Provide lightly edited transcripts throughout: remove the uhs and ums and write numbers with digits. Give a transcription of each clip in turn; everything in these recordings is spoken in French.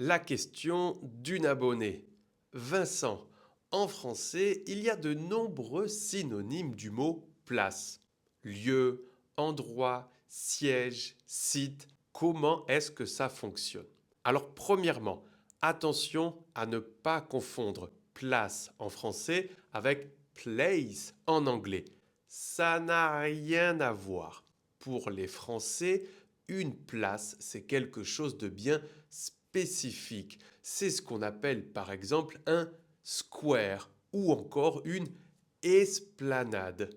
La question d'une abonnée. Vincent, en français, il y a de nombreux synonymes du mot place. Lieu, endroit, siège, site. Comment est-ce que ça fonctionne? Alors, premièrement, attention à ne pas confondre place en français avec place en anglais. Ça n'a rien à voir. Pour les Français, une place, c'est quelque chose de bien spécifique. C'est ce qu'on appelle par exemple un square ou encore une esplanade.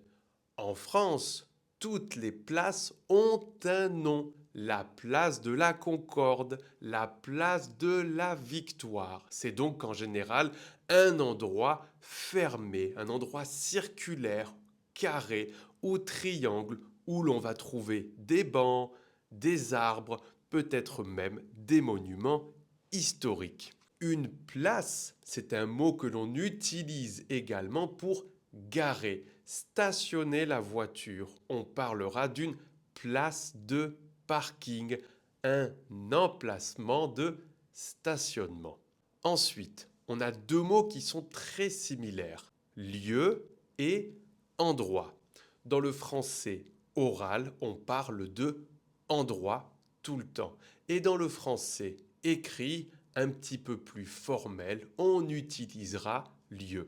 En France, toutes les places ont un nom. La place de la Concorde, la place de la Victoire. C'est donc en général un endroit fermé, un endroit circulaire, carré ou triangle où l'on va trouver des bancs, des arbres, peut-être même des monuments historiques. Une place, c'est un mot que l'on utilise également pour garer, stationner la voiture. On parlera d'une place de parking, un emplacement de stationnement. Ensuite, on a deux mots qui sont très similaires, lieu et endroit. Dans le français oral, on parle de endroit tout le temps. Et dans le français écrit, un petit peu plus formel, on utilisera lieu.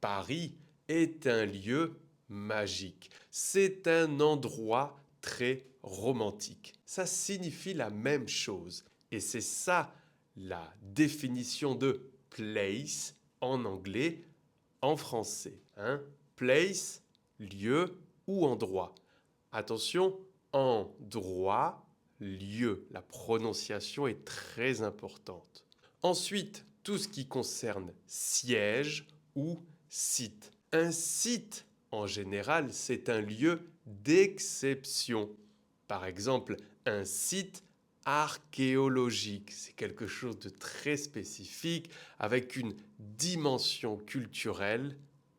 Paris est un lieu magique. C'est un endroit très romantique. Ça signifie la même chose. Et c'est ça la définition de place en anglais, en français. Place, lieu ou endroit. Attention, endroit, lieu. La prononciation est très importante. Ensuite, tout ce qui concerne siège ou site. Un site, en général, c'est un lieu d'exception. Par exemple, un site archéologique, c'est quelque chose de très spécifique avec une dimension culturelle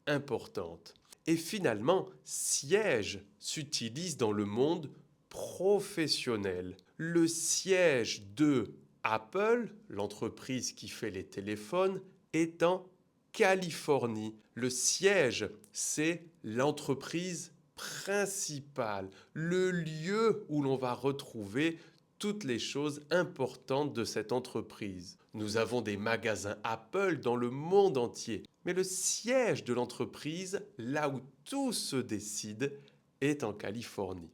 importante. Et finalement, siège s'utilise dans le monde professionnel. Le siège de Apple, l'entreprise qui fait les téléphones, est en Californie. Le siège, c'est l'entreprise principale, le lieu où l'on va retrouver toutes les choses importantes de cette entreprise. Nous avons des magasins Apple dans le monde entier, mais le siège de l'entreprise, là où tout se décide, est en Californie.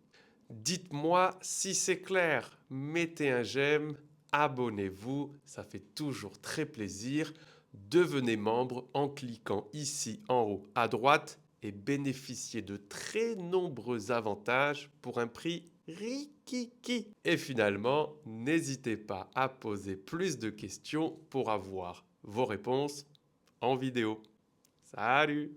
Dites-moi si c'est clair, mettez un j'aime, abonnez-vous, ça fait toujours très plaisir. Devenez membre en cliquant ici en haut à droite et bénéficiez de très nombreux avantages pour un prix rikiki. Et finalement, n'hésitez pas à poser plus de questions pour avoir vos réponses en vidéo. Salut!